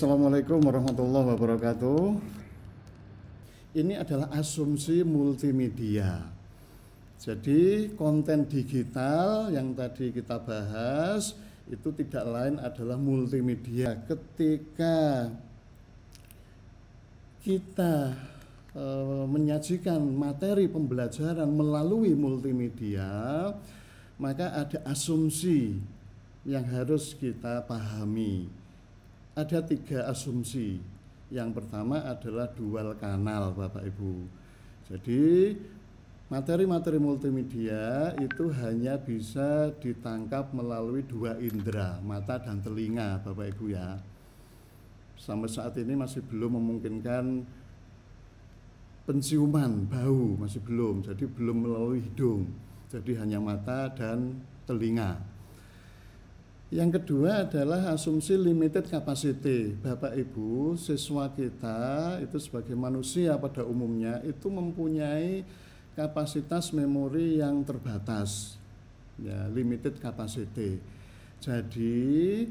Assalamualaikum warahmatullahi wabarakatuh. Ini adalah asumsi multimedia. Jadi konten digital yang tadi kita bahas itu tidak lain adalah multimedia. Ketika kita menyajikan materi pembelajaran melalui multimedia, maka ada asumsi yang harus kita pahami. Ada 3 asumsi. Yang pertama adalah dual kanal, Bapak Ibu. Jadi materi-materi multimedia itu hanya bisa ditangkap melalui 2 indera, mata dan telinga, Bapak Ibu ya. Sampai saat ini masih belum memungkinkan penciuman bau, masih belum. Jadi belum melalui hidung. Jadi hanya mata dan telinga. Yang kedua adalah asumsi limited capacity. Bapak Ibu, siswa kita itu sebagai manusia pada umumnya itu mempunyai kapasitas memori yang terbatas. Ya, limited capacity. Jadi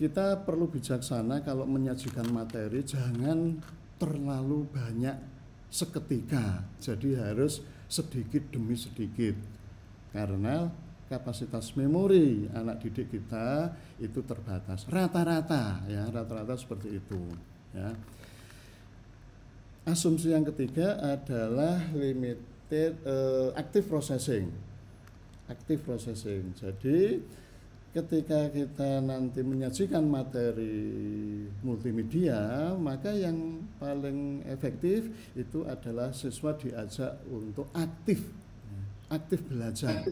kita perlu bijaksana kalau menyajikan materi, jangan terlalu banyak seketika. Jadi harus sedikit demi sedikit. Karena kapasitas memori anak didik kita itu terbatas rata-rata ya, rata-rata seperti itu ya. Asumsi yang ketiga adalah limited active processing. Active processing. Jadi ketika kita nanti menyajikan materi multimedia, maka yang paling efektif itu adalah siswa diajak untuk aktif belajar.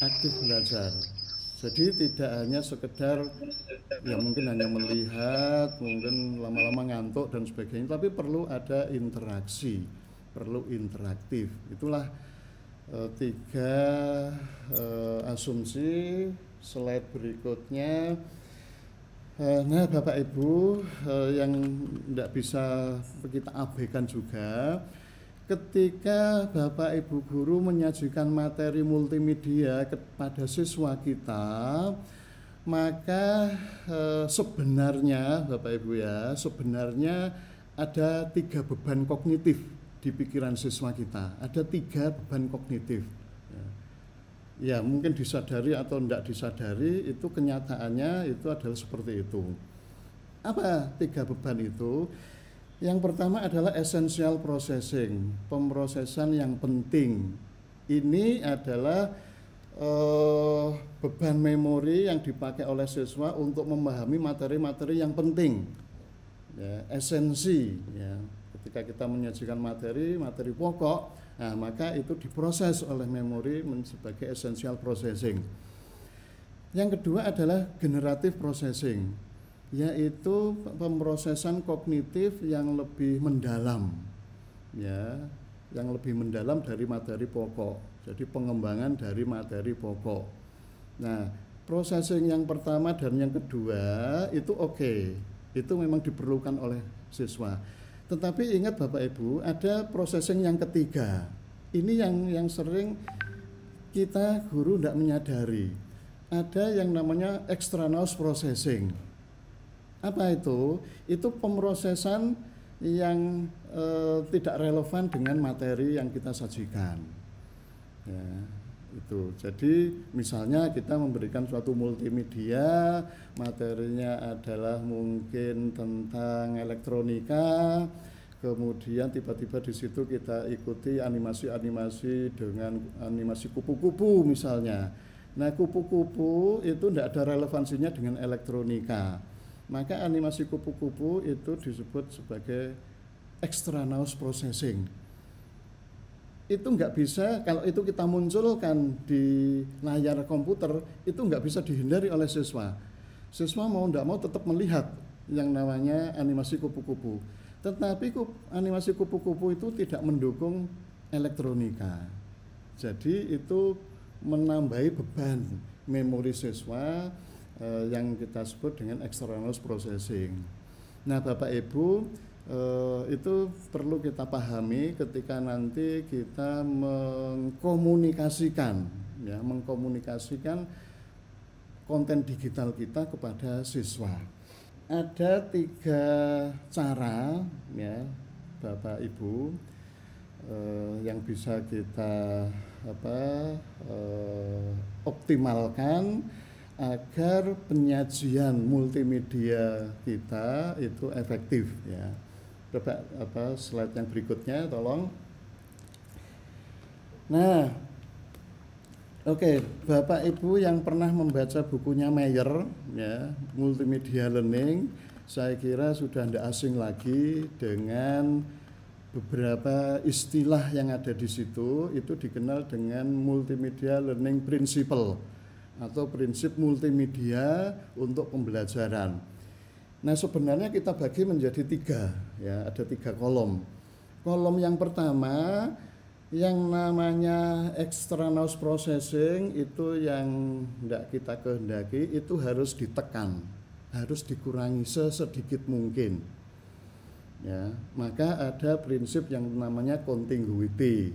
Aktif belajar. Jadi tidak hanya sekedar ya mungkin hanya melihat, mungkin lama-lama ngantuk dan sebagainya, tapi perlu ada interaksi, perlu interaktif. Itulah 3 asumsi. Slide berikutnya. Nah, Bapak Ibu, yang tidak bisa kita abaikan juga, ketika Bapak Ibu guru menyajikan materi multimedia kepada siswa kita, maka sebenarnya Bapak Ibu ya, sebenarnya ada 3 beban kognitif di pikiran siswa kita. Ada 3 beban kognitif. Ya, mungkin disadari atau tidak disadari, itu kenyataannya itu adalah seperti itu. Apa 3 beban itu? Yang pertama adalah essential processing, pemrosesan yang penting. Ini adalah beban memori yang dipakai oleh siswa untuk memahami materi-materi yang penting, ya, esensi. Ya. Ketika kita menyajikan materi pokok, nah, maka itu diproses oleh memori sebagai essential processing. Yang kedua adalah generative processing, yaitu pemrosesan kognitif yang lebih mendalam, ya, yang lebih mendalam dari materi pokok. Jadi pengembangan dari materi pokok. Nah, processing yang pertama dan yang kedua itu oke, itu memang diperlukan oleh siswa. Tetapi ingat Bapak Ibu, ada processing yang ketiga. Ini yang sering kita guru tidak menyadari. Ada yang namanya extraneous processing. Apa itu? Itu pemrosesan yang tidak relevan dengan materi yang kita sajikan. Ya, itu. Jadi misalnya kita memberikan suatu multimedia, materinya adalah mungkin tentang elektronika, kemudian tiba-tiba di situ kita ikuti animasi-animasi dengan animasi kupu-kupu misalnya. Nah, kupu-kupu itu tidak ada relevansinya dengan elektronika. Maka animasi kupu-kupu itu disebut sebagai extraneous processing. Itu nggak bisa, kalau itu kita munculkan di layar komputer, itu nggak bisa dihindari oleh siswa. Siswa mau nggak mau tetap melihat yang namanya animasi kupu-kupu. Tetapi animasi kupu-kupu itu tidak mendukung elektronika. Jadi itu menambahi beban memori siswa yang kita sebut dengan extraneous processing. Nah, Bapak Ibu, itu perlu kita pahami ketika nanti kita mengkomunikasikan konten digital kita kepada siswa. ada 3 cara ya Bapak Ibu yang bisa kita optimalkan agar penyajian multimedia kita itu efektif ya. Coba slide yang berikutnya tolong. Nah, oke, Bapak Ibu yang pernah membaca bukunya Meyer ya, Multimedia Learning, saya kira sudah tidak asing lagi dengan beberapa istilah yang ada di situ. Itu dikenal dengan Multimedia Learning Principle atau prinsip multimedia untuk pembelajaran. Nah, sebenarnya kita bagi menjadi 3 ya, ada 3 kolom. Kolom yang pertama yang namanya extraneous processing, itu yang tidak kita kehendaki, itu harus ditekan, harus dikurangi sesedikit mungkin ya. Maka ada prinsip yang namanya contiguity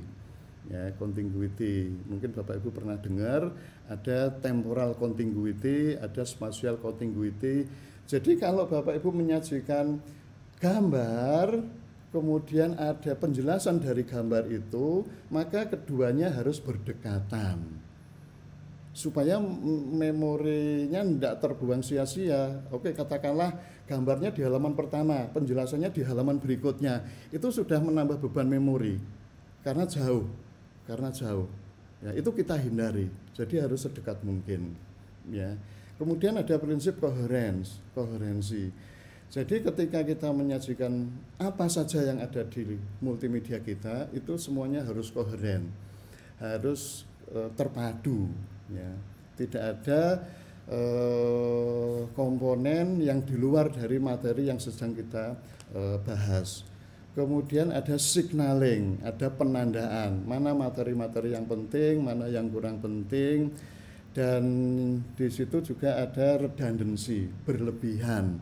ya, contiguity. Mungkin Bapak Ibu pernah dengar, ada temporal contiguity, ada spatial contiguity. Jadi kalau Bapak Ibu menyajikan gambar, kemudian ada penjelasan dari gambar itu, maka keduanya harus berdekatan supaya memorinya tidak terbuang sia-sia. Oke, katakanlah gambarnya di halaman pertama, penjelasannya di halaman berikutnya, itu sudah menambah beban memori karena jauh ya, itu kita hindari. Jadi harus sedekat mungkin ya. Kemudian ada prinsip koherensi. Jadi ketika kita menyajikan apa saja yang ada di multimedia kita, itu semuanya harus koheren, harus terpadu ya. Tidak ada komponen yang di luar dari materi yang sedang kita bahas. Kemudian ada signaling, ada penandaan, mana materi-materi yang penting, mana yang kurang penting, dan di situ juga ada redundancy, berlebihan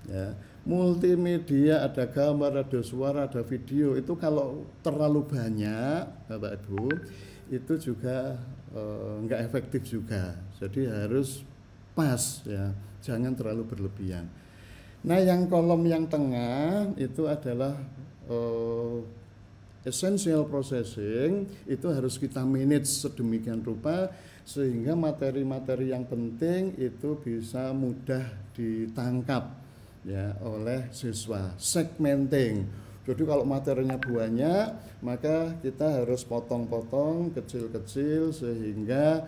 ya. Multimedia, ada gambar, ada suara, ada video, itu kalau terlalu banyak Bapak Ibu, itu juga enggak efektif juga. Jadi harus pas ya, jangan terlalu berlebihan. Nah, yang kolom yang tengah itu adalah essential processing, itu harus kita manage sedemikian rupa sehingga materi-materi yang penting itu bisa mudah ditangkap ya oleh siswa. Segmenting, jadi kalau materinya banyak, maka kita harus potong-potong kecil-kecil sehingga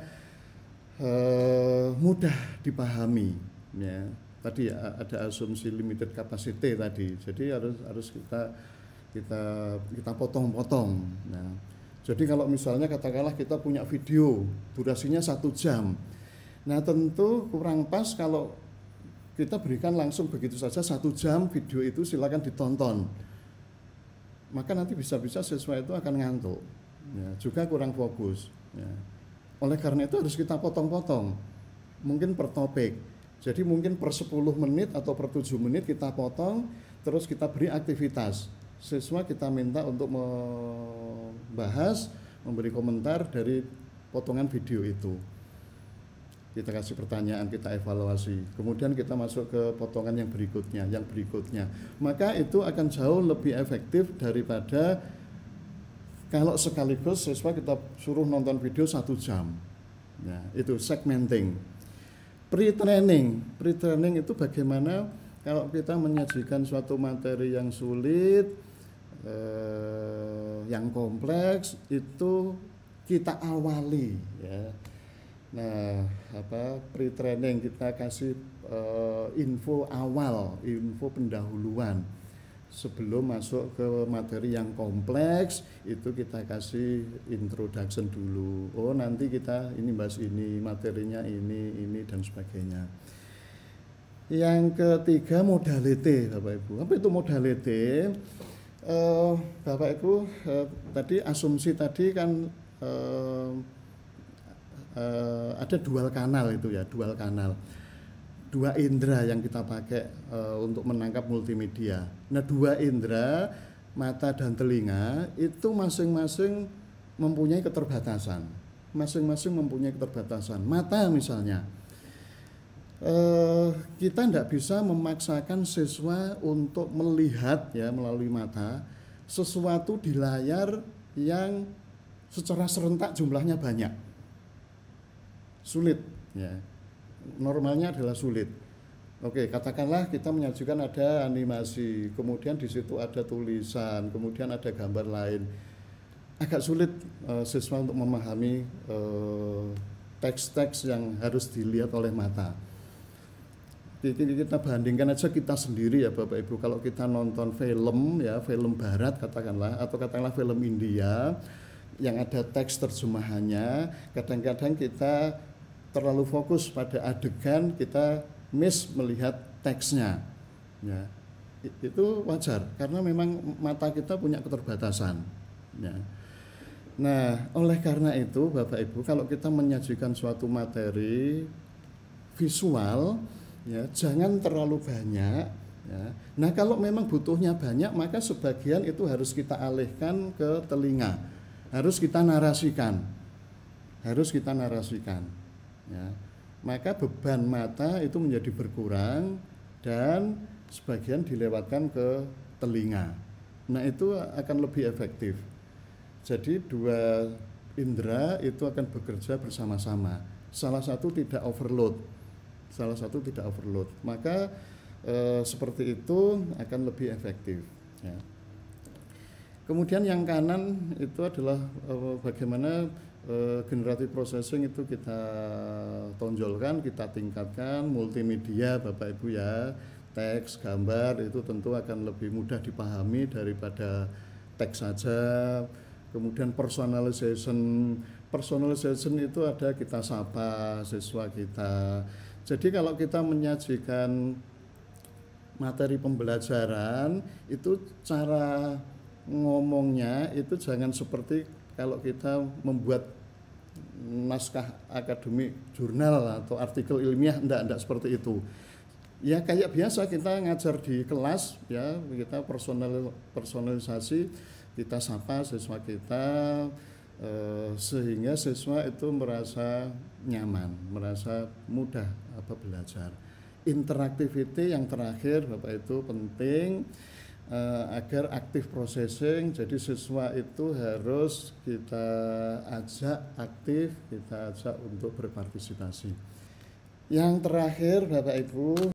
mudah dipahami ya. Tadi ya, ada asumsi limited capacity tadi, jadi harus kita potong-potong. Nah, jadi kalau misalnya katakanlah kita punya video durasinya 1 jam, nah tentu kurang pas kalau kita berikan langsung begitu saja 1 jam video itu silakan ditonton, maka nanti bisa-bisa siswa itu akan ngantuk ya, juga kurang fokus ya. Oleh karena itu harus kita potong-potong, mungkin per topik. Jadi mungkin per 10 menit atau per 7 menit kita potong, terus kita beri aktivitas. Siswa kita minta untuk membahas, memberi komentar dari potongan video itu. Kita kasih pertanyaan, kita evaluasi. Kemudian kita masuk ke potongan yang berikutnya. Maka itu akan jauh lebih efektif daripada kalau sekaligus siswa kita suruh nonton video 1 jam. Nah, itu segmenting. Pre-training itu bagaimana kalau kita menyajikan suatu materi yang sulit, yang kompleks, itu kita awali ya. Nah, pre-training kita kasih info awal, info pendahuluan sebelum masuk ke materi yang kompleks. Itu kita kasih introduction dulu. Oh, nanti kita ini bahas ini, materinya ini dan sebagainya. Yang ketiga, modality Bapak Ibu. Apa itu modality? Bapak Ibu, tadi asumsi tadi kan ada dual kanal itu ya, dual kanal, 2 indera yang kita pakai untuk menangkap multimedia. Nah, 2 indera, mata dan telinga, itu masing-masing mempunyai keterbatasan. Mata misalnya, kita tidak bisa memaksakan siswa untuk melihat ya melalui mata sesuatu di layar yang secara serentak jumlahnya banyak. Sulit ya. Normalnya adalah sulit. Oke, katakanlah kita menyajikan ada animasi, kemudian di situ ada tulisan, kemudian ada gambar lain. Agak sulit siswa untuk memahami teks-teks yang harus dilihat oleh mata. Kita bandingkan aja kita sendiri ya Bapak Ibu, kalau kita nonton film ya, film barat katakanlah, atau katakanlah film India yang ada teks terjemahannya, kadang-kadang kita terlalu fokus pada adegan, kita miss melihat teksnya ya. Itu wajar karena memang mata kita punya keterbatasan ya. Nah, oleh karena itu Bapak Ibu, kalau kita menyajikan suatu materi visual ya, jangan terlalu banyak ya. Nah, kalau memang butuhnya banyak, maka sebagian itu harus kita alihkan ke telinga, harus kita narasikan ya. Maka beban mata itu menjadi berkurang dan sebagian dilewatkan ke telinga. Nah, itu akan lebih efektif. Jadi dua indera itu akan bekerja bersama-sama, salah satu tidak overload, maka seperti itu akan lebih efektif ya. Kemudian yang kanan itu adalah bagaimana generative processing itu kita tonjolkan, kita tingkatkan. Multimedia Bapak Ibu ya, teks, gambar itu tentu akan lebih mudah dipahami daripada teks saja. Kemudian personalization itu ada, kita sapa siswa kita. Jadi kalau kita menyajikan materi pembelajaran itu cara ngomongnya itu jangan seperti kalau kita membuat naskah akademik, jurnal atau artikel ilmiah, enggak seperti itu. Ya kayak biasa kita ngajar di kelas ya, kita personalisasi, kita sapa siswa kita sehingga siswa itu merasa nyaman, merasa mudah belajar. Interactivity yang terakhir Bapak itu penting agar active processing, jadi siswa itu harus kita ajak aktif, kita ajak untuk berpartisipasi. Yang terakhir Bapak Ibu,